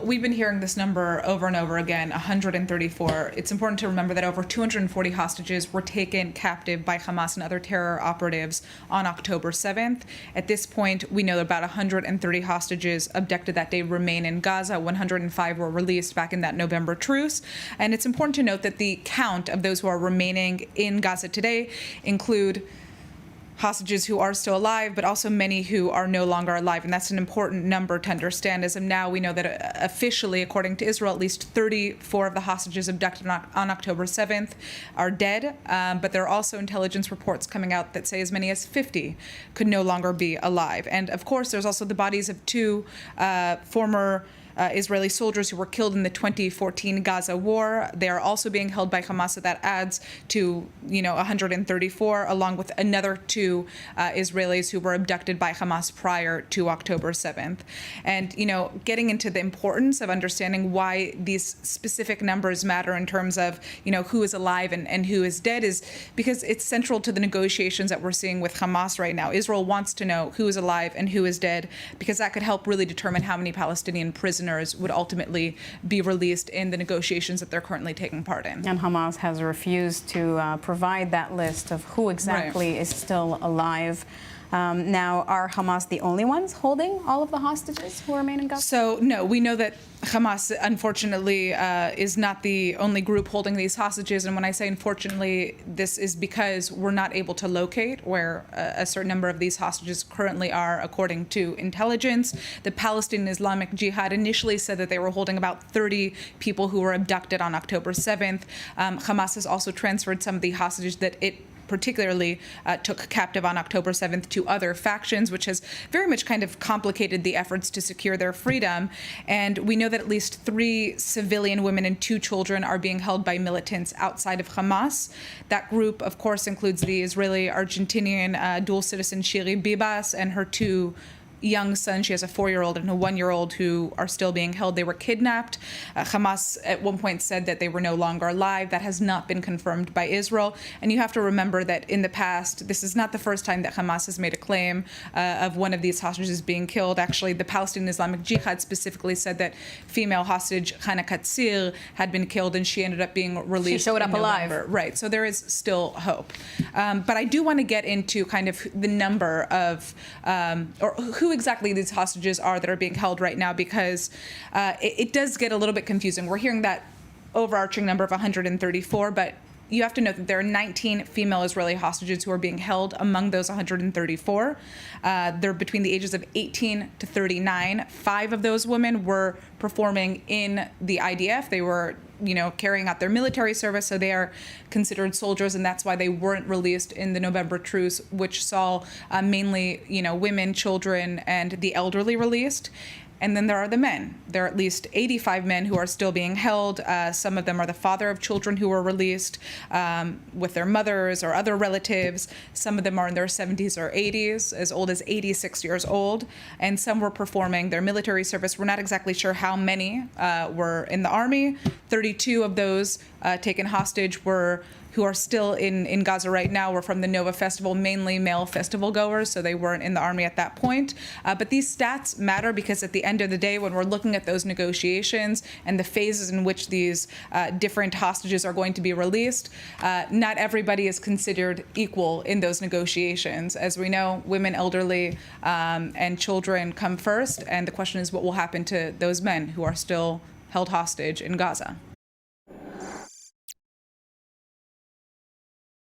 we've been hearing this number over and over again, 134. It's important to remember that over 240 hostages were taken captive by Hamas and other terror operatives on October 7th. At this point, we know about 130 hostages abducted that day remain in Gaza. 105 were released back in that November truce. And it's important to note that the count of those who are remaining in Gaza today include hostages who are still alive, but also many who are no longer alive. And that's an important number to understand. As of now, we know that officially, according to Israel, at least 34 of the hostages abducted on October 7th are dead. But there are also intelligence reports coming out that say as many as 50 could no longer be alive. And of course, there's also the bodies of two former Israeli soldiers who were killed in the 2014 Gaza war. They are also being held by Hamas, so that adds to 134, along with another two Israelis who were abducted by Hamas prior to October 7th. And getting into the importance of understanding why these specific numbers matter in terms of who is alive and who is dead is because it's central to the negotiations that we're seeing with Hamas right now. Israel wants to know who is alive and who is dead because that could help really determine how many Palestinian prisoners would ultimately be released in the negotiations that they're currently taking part in. And Hamas has refused to provide that list of who exactly is still alive. Now, are Hamas the only ones holding all of the hostages who remain in Gaza? So, no, we know that Hamas, unfortunately, is not the only group holding these hostages. And when I say unfortunately, this is because we're not able to locate where a certain number of these hostages currently are, according to intelligence. The Palestinian Islamic Jihad initially said that they were holding about 30 people who were abducted on October 7th. Hamas has also transferred some of the hostages that it particularly took captive on October 7th to other factions, which has very much kind of complicated the efforts to secure their freedom. And we know that at least 3 civilian women and 2 children are being held by militants outside of Hamas. That group, of course, includes the Israeli-Argentinian dual citizen Shiri Bibas and her 2 young son. She has a 4-year-old and a 1-year-old who are still being held. They were kidnapped. Hamas at one point said that they were no longer alive. That has not been confirmed by Israel. And you have to remember that in the past, this is not the first time that Hamas has made a claim of one of these hostages being killed. Actually, the Palestinian Islamic Jihad specifically said that female hostage Hana Katsir had been killed and she ended up being released. She showed up alive. Right. So there is still hope. But I do want to get into kind of the number of, or who exactly these hostages are that are being held right now, because it does get a little bit confusing. We're hearing that overarching number of 134, but you have to note that there are 19 female Israeli hostages who are being held among those 134. They're between the ages of 18 to 39. 5 of those women were performing in the IDF. They were carrying out their military service, so they are considered soldiers, and that's why they weren't released in the November truce, which saw mainly, women, children, and the elderly released. And then there are the men. There are at least 85 men who are still being held. Some of them are the father of children who were released with their mothers or other relatives. Some of them are in their 70s or 80s, as old as 86 years old. And some were performing their military service. We're not exactly sure how many were in the army. 32 of those taken hostage who are still in Gaza right now were from the Nova Festival, mainly male festival goers, so they weren't in the army at that point. But these stats matter because at the end of the day, when we're looking at those negotiations and the phases in which these different hostages are going to be released, not everybody is considered equal in those negotiations. As we know, women, elderly, and children come first, and the question is what will happen to those men who are still held hostage in Gaza.